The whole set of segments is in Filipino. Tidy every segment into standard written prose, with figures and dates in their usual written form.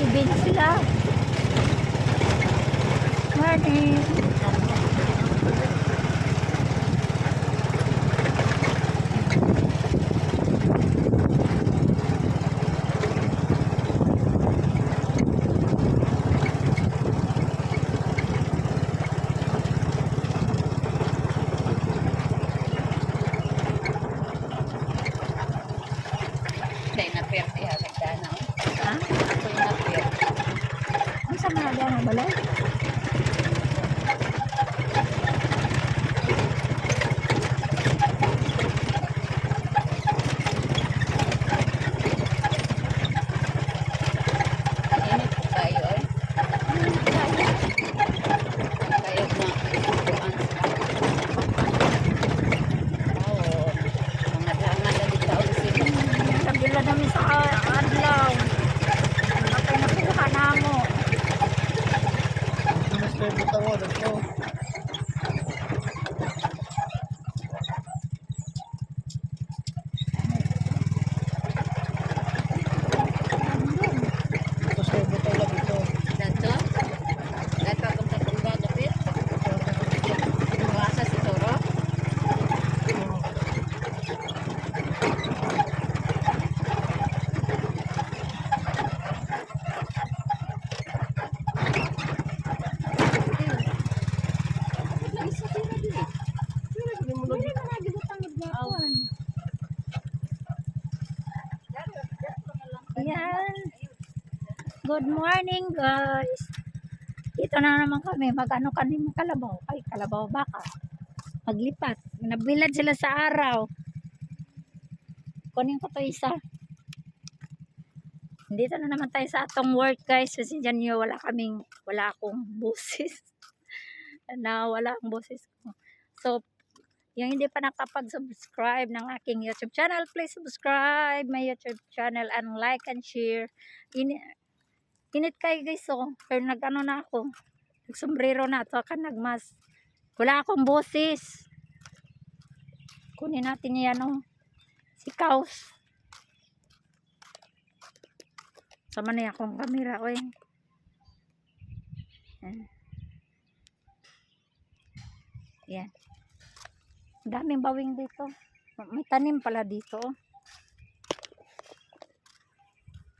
Nag-ibig sila. Morning. Ha? Ang sama na dyan ang balay? Kabila namin sa adlaw. Matay na kuha na mo. Ayan. Good morning guys. Dito na naman kami. Mag-ano kami kalabaw. Ay, kalabaw baka. Maglipat. Nabilad sila sa araw. Kunin ko to isa. Dito na naman tayo sa atong work guys. Kasi dyan nyo wala akong boses. Wala ang boses ko. So, yung hindi pa nakapag-subscribe ng aking YouTube channel, please subscribe my YouTube channel and like and share. Init kayo guys, so pero nag-ano na ako, nagsombrero na at saka nagmas. Wala akong boses. Kunin natin yan si Kaus. Sama na akong kamera, oy. Yan. Daming bawing dito. May tanim pala dito.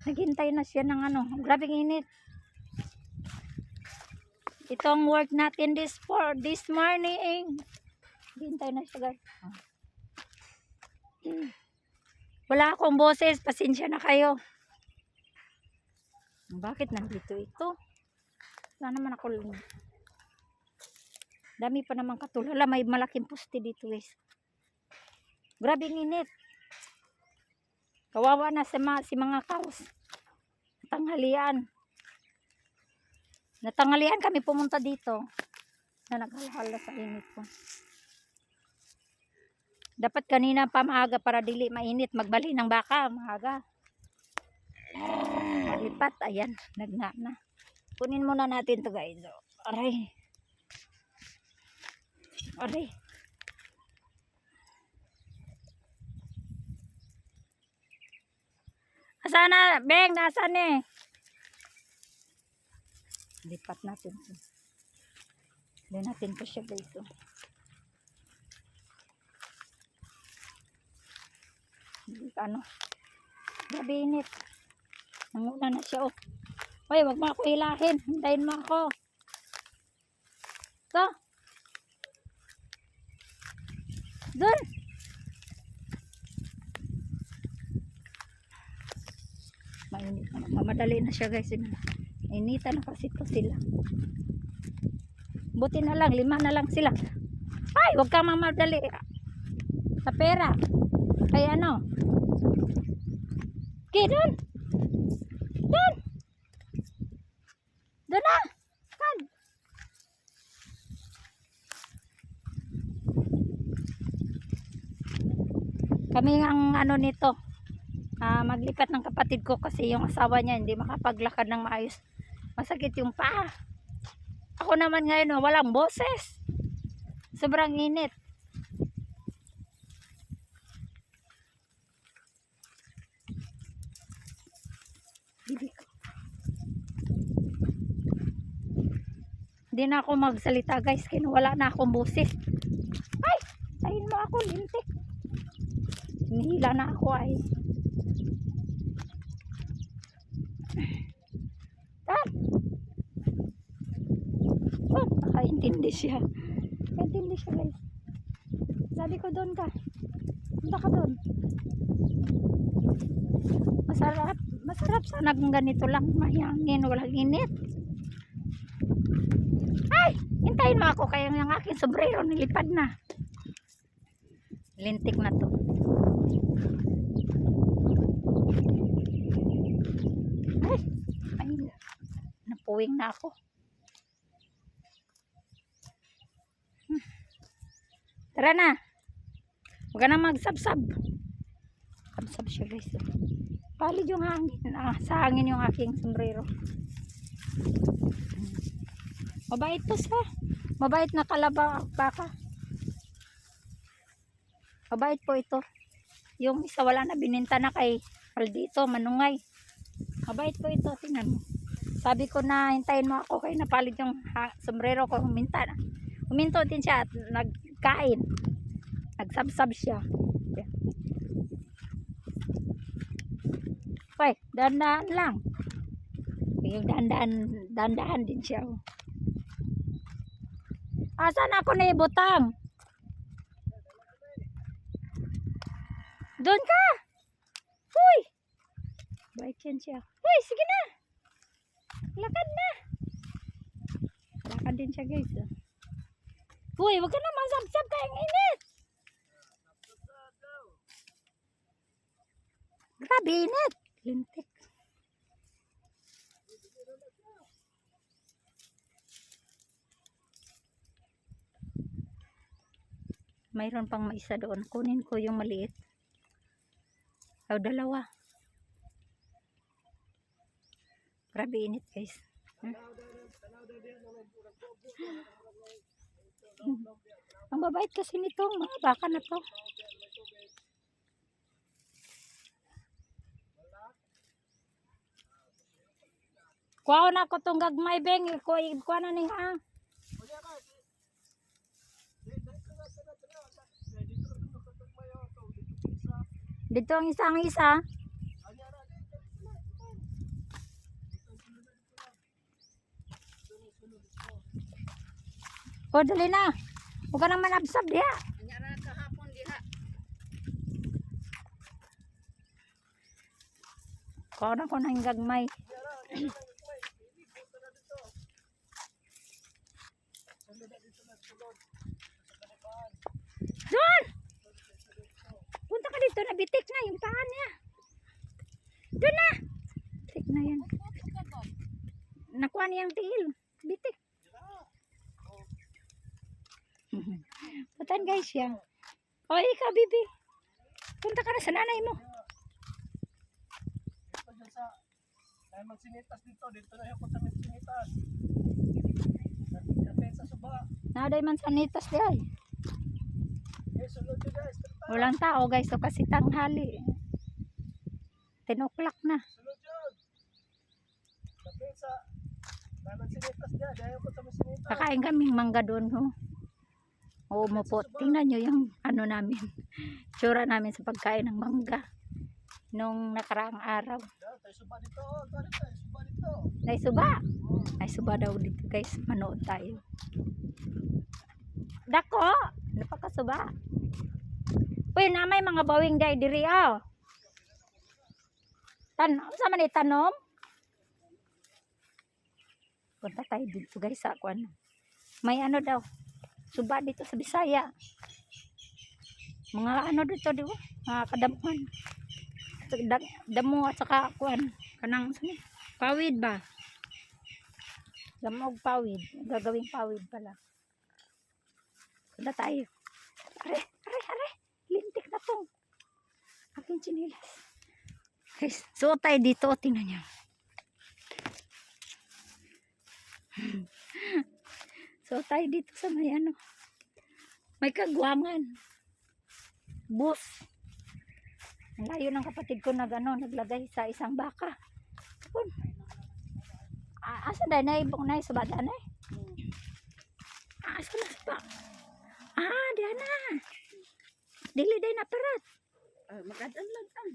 Naghintay na siya ng grabing init. Itong work natin this morning. Naghintay na siya guys. Wala akong boses. Pasensya na kayo. Bakit nandito ito? Wala naman ako lang. Dami pa naman katulala. May malaking poste dito guys. Grabing init. Kawawa na si mga kaos. Natanghalian kami pumunta dito. Na naghalhala sa init ko. Dapat kanina pa maaga para dili mainit. Magbali ng baka. Maaga. Maglipat. Ayan. Nagna na. Kunin muna natin to guys. Aray. Aray. Asana, Beng, nasaan eh? Lipat natin. Hindi natin pa siya guys. Grabe init. Nanguna na siya Hoy, wag mo ako hilahin. Hintayin mo ako. Ito. Doon. Mainit na. Mamadali na siya guys. Initan na kasi ito sila. Buti na lang. 5 na lang sila. Ay, wag kang mamadali. Sa pera. Kaya Okay, doon. Doon. Doon na. Kan. Kami ang nito. Maglipat ng kapatid ko kasi yung asawa niya hindi makapaglakad ng maayos. Masakit yung paa. Ako naman ngayon walang boses. Sobrang init. Hindi na ako magsalita guys. Wala na akong busis. Ay! Tayin mo ako, lintik. Hinihila na ako ay. Ah! Oh, nakaintindi siya. Nakaintindi siya guys. Sabi ko doon ka. Punta ka doon. Masarap. Masarap sana kung ganito lang. Mahangin, walang init. Ay! Hintayin mo ako kaya yung aking sombrero nilipad na. Lintik na to. Ay! Napuwing na ako. Tara na. Huwag ka na magsabsab. Sabsab siya guys. Palid yung hangin. Sa hangin yung aking sombrero. Mabait to sa. Mabait na kalabaw baka. Mabait po ito. Yung isa wala na bininta na kay Maldito, manungay. Mabait po ito. Tingnan mo. Sabi ko na hintayin mo ako kay napalid yung sombrero ko. Huminta na. Huminto din siya at nagkain. Nagsabsab siya. Okay, dandan lang. Yung dandan din siya. Asan ako na ibutang? Doon ka. Uy. Bait yan siya. Uy, sige na. Lakad na. Lakad din siya guys. Uy, wag ka na masabsab kayang init. Grabe init. Lintik. Mayroon pang maisa doon. Kunin ko yung maliit. O, dalawa. Grabe init guys. Ang babait kasi nitong mga baka na to. Kuha na ko tong gagmay beng. Kuha na ni ha. Dito ang isa. O, dali na. Huwag ka naman absab diha. Kahapon diha. Kuha na ko na yung gagmay. Doon! Punta ka dito, nabitik na yung paan niya. Doon na! Bitik na yan. Nakuha niyang tiil. Bitik. Patan guys yan. O, ikaw bibi. Punta ka na sa nanay mo. Ay magsinitas dito na ako sa magsinitas. Kapit sa suba. Naday man sanitas di ay. Sulod yun guys. Walang tao guys, so kasi tanghali. 10 o'clock na. Sulod yun. Kapit sa magsinitas diya. Dahil ako sa magsinitas. Kakain kaming mangga doon. Oo mo po. Tingnan nyo yung ano namin. Tsura namin sa pagkain ng mangga. Nung nakaraang araw. Tayo suba dito. Tayo suba dito. Naisuba. Naisuba daw dito guys. Manood tayo. Dako. Napakasuba. Uy, namay mga bawing day diri ah. Sa man itanom? Punta tayo dito guys sa kuan. May ano daw. Suba dito sa Bisaya. Mga ano dito di ba? Mga kadamuhan. Damo at saka kuan. Kanang pawid ba? Damog pawid. Gagawing pawid pala. Punta tayo. Are. Lintik na tong aking chinilas. Guys, so tayo dito. Tingnan niyo. So tayo dito sa may ano. May kagwangan. Bus. Ang layo ng kapatid ko naglagay sa isang baka. Asa dahil na ibong na subada na eh. Asa na sa pa? Diyan na. Dili day na parat. Magkadaan lang ang.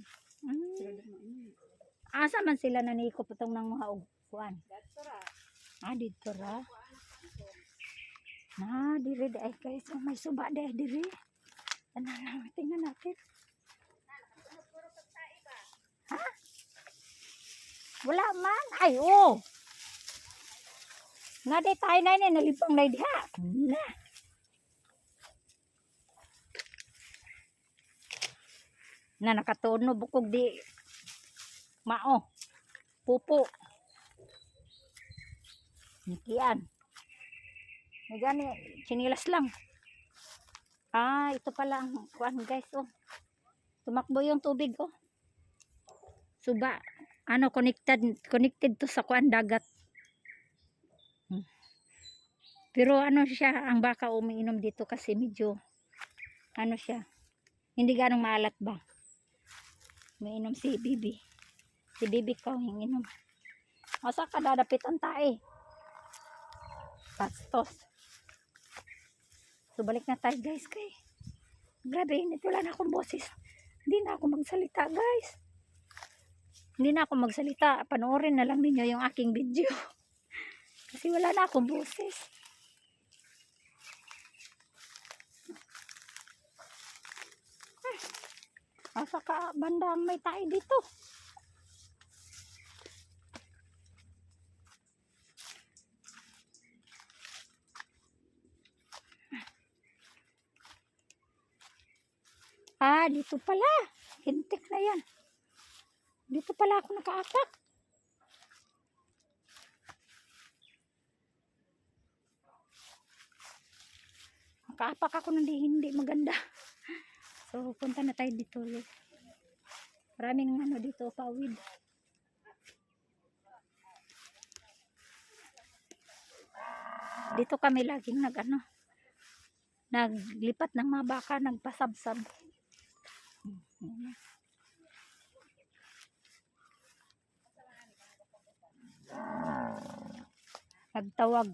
Asa man sila naniko patong nang mga kuan. Dito ra. Diri ay guys, may suba diri. Tingnan natin. Ha? Wala man. Ay, oh. Nga day tayo na yun, nalipang na diha. Na nakatuno bukog di mao. Pupo. Nikian. Nagani, sinilas lang. Ito pala ang kuan guys, oh. Tumakbo yung tubig, oh. Suba. Connected to sa kuan dagat. Pero siya, ang baka umiinom dito kasi medyo siya. Hindi ganong maalat ba? Umiinom si Bibi. Si Bibi ko hinginom. Asa ka dadapit ang tae? Bastos. So balik na tayo guys kay. Grabe, wala na akong boses. Hindi na ako magsalita guys. Hindi na ako magsalita. Panoorin na lang ninyo yung aking video. Kasi wala na akong boses. Asa ka bandang may tayo dito? Dito pala. Hintik na yan. Dito pala ako nakaapak. Nakaapak ako nang hindi maganda. So, punta na tayo dito. Maraming dito, pawid. Dito kami laging naglipat ng mga baka, nagpasabsab. Nagtawag.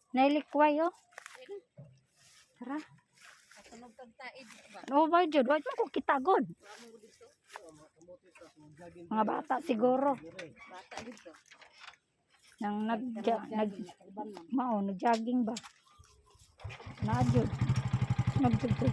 Nailikway, oh. Tara. Ba jud, wag mo ko kita god. Mga bata siguro. Bata dito. Nang nag-jogging ba? Najud. Nagjud.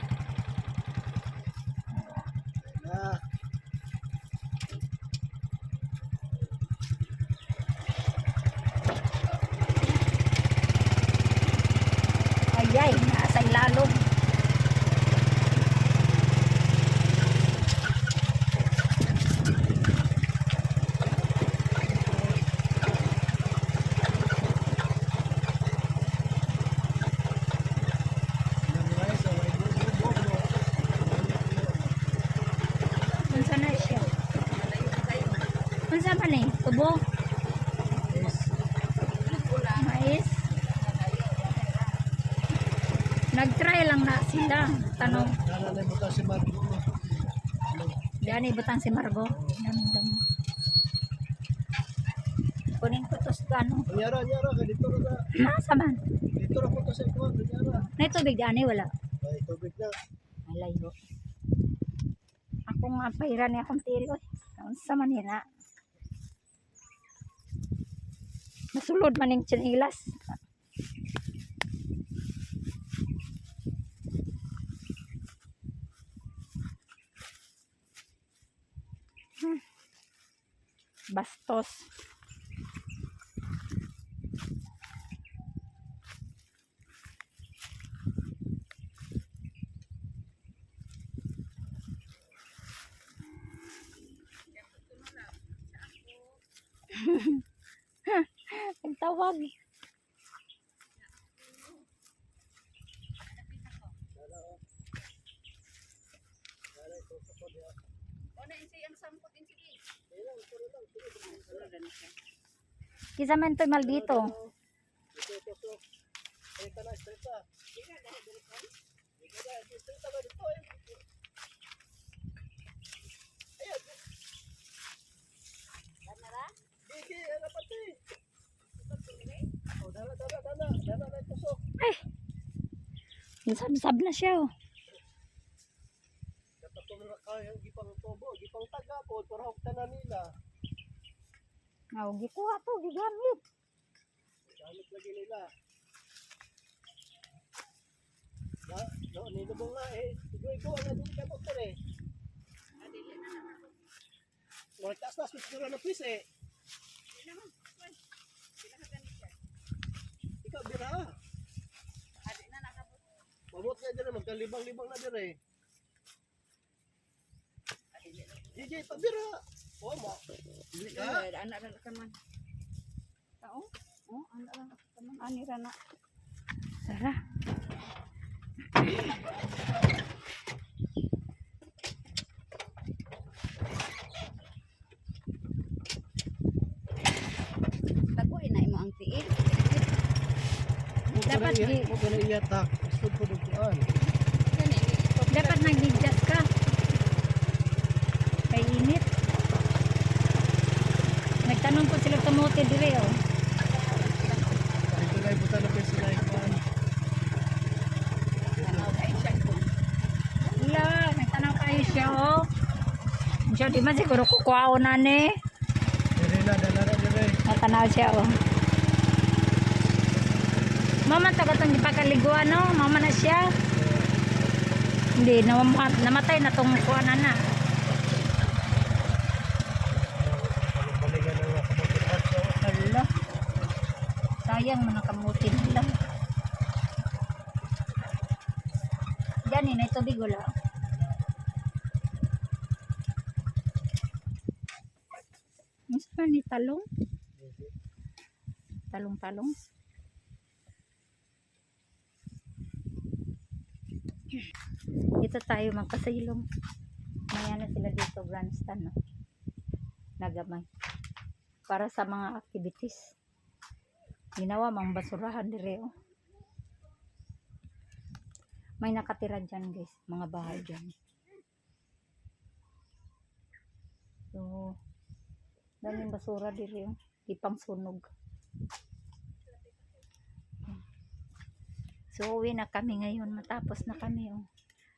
Ayay, nasa ilalong. Unsa na siya? Unsa man eh? Tubo? Mais? Nag-try lang na sila. Tanong. Nanay mo ta si Margo. Diyan ibutang si Margo. Kunin ko to sa Nyara ka dito ra. Nasa man? Dito ra ko to sa kuan, nyara. Na tubig diyan wala. Ay tubig na. Malayo. Ako nga pahiran ni akong tiri. Unsa man na? Masulod man yung chinilas. Bastos. Nagtawag. Kisa man to maldito. Dala na tusok. Ay! Nasab-sab na siya oh. Dapat ko na kaya gipang tubo, gipang tagapod para huktanan nila. Ngaw, gikuha to, gigamit. Gamit lagi nila. Nilubong nga eh. Igo na din ka po eh. Mga taas-taas ko siguro na pis eh. Ikaw bira. Mamot na dyan, magkalibang-libang na dyan eh. DJ, pabira. Oh, mo. Anak lang ka man. Tao? Oh, anak lang ka man. Ani ra na. Tara. Taguin na imo ang tiil. Dapat Mo ko na iyatak. Gusto ko dukuan. Kani Dapat nag-adjust ka. Kay init. Nagtanong po sila kamote dire oh. Ito na ibutan na pwede sila ikuan. tanaw kay siya ko. Wala, nagtanong kayo siya oh. Siya di man siguro kukuha na ni. Dire na, dala na dire. Natanaw siya oh. Mama tagatong di pa kaliguan no. Mama na siya. Hindi, namatay na tong kuha na. Balikan na nga kamutin. So, Hala. Sayang man ang kamutin nila. Gani na ito bigula. Mas pa ni talong? Talong-talong? Dito tayo magkasilong. Maya na sila dito grandstand no? Nagamay. Para sa mga activities. Ginawa mang basurahan dire oh. May nakatira dyan guys, mga bahay dyan. So, daming basura dire oh. Ipang sunog. So, uwi na kami ngayon. Matapos na kami oh.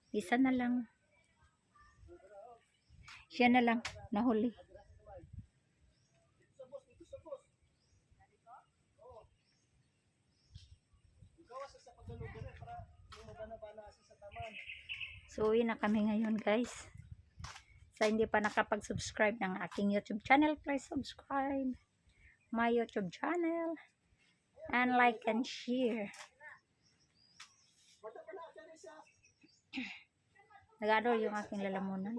Isa na lang. Siya na lang nahuli. So, uwi na kami ngayon guys. Sa hindi pa nakapag-subscribe ng aking YouTube channel, please subscribe my YouTube channel and like and share. Nag-adore yung aking lalamunan.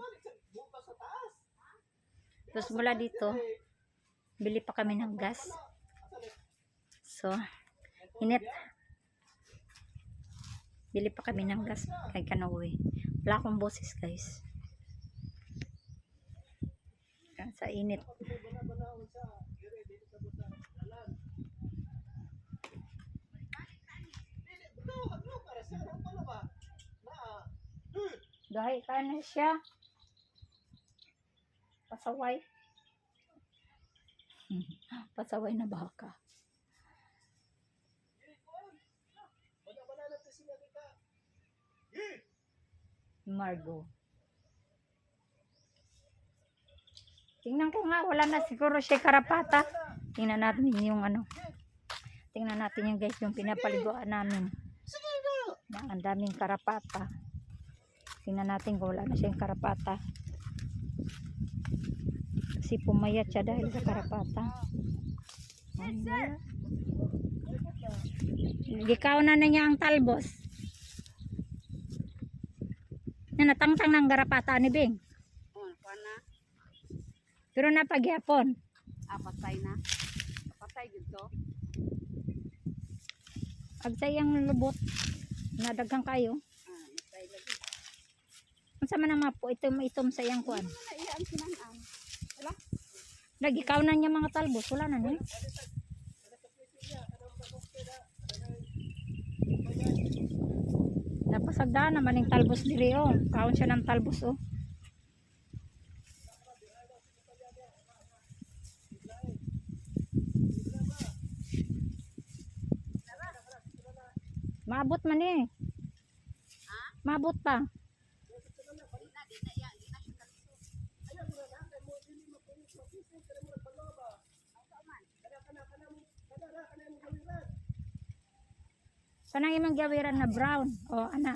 Tapos mula dito, bili pa kami ng gas. So, init. Bili pa kami ng gas kay Kanowe. Wala akong boses guys. Sa init. Dahil ka na siya. Pasaway. Pasaway na baka. Margo. Tingnan ko nga, wala na siguro siya karapata. Tingnan natin yung ano. Tingnan natin yung guys, yung pinapaliguan namin. Na ang daming karapata. Tingnan natin kung wala na siyang karapata. Kasi pumayat siya dahil sa karapata. Gikaw na niya ang talbos. Na natangtang ng garapata ni Bing. Oh, pana. Pero napagyapon. Patay na. Patay gito. Agsayang lubot. Nadagang kayo. Patay lagi. Unsa man ang mapo itom sayang kuan. Wala iya ang sinanang. Wala. Lagi kaw na niya mga talbos, wala na ni. Napasagdaan naman yung talbos diri oh. Kaon siya ng talbos oh. Maabot man eh. Maabot pa. Kanang imong gawiran na brown. O, ana.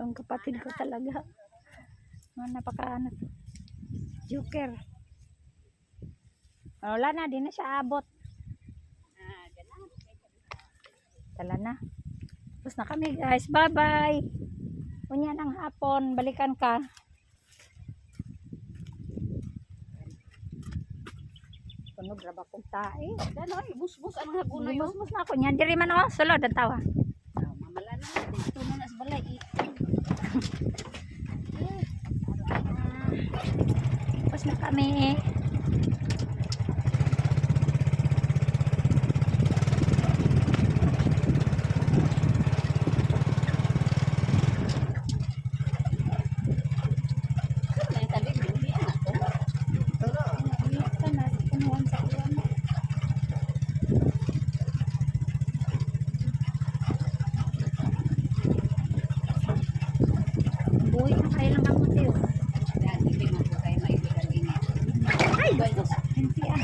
Ang kapatid ko talaga. Napaka ano to. Joker. Wala na, di na siya abot. Tala na. Tapos na kami guys. Bye bye. Unya ng hapon. Balikan ka. Tunog raba kong tae. Gano'n, bus-bus ang hagunoy. Lumus na ako niyan. Diri man ako. Sulod ang tawa. Mamala na natin. Ito na nas balay. Tapos na kami. May tabi, hindi anak ko. Buhay na kayo lang ako tiyo. Yan, hindi man po kayo maibigan ini. Ay, bastos. Hindi ah.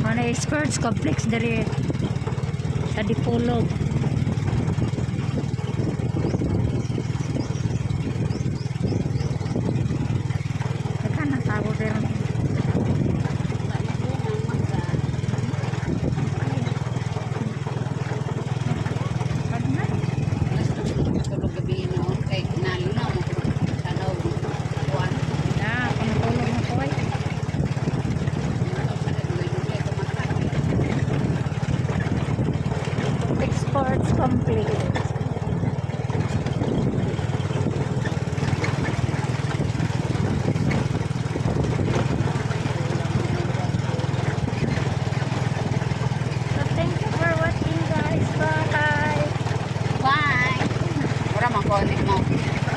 Mana sports complex dari sa Dipolog. Teka na tao pero pag na Tulog gabi noon kay nalinaw sa daw kuan. na panulog na ko ay sports complex. So thank you for watching guys. Bye. Bye. Ora man ko mo.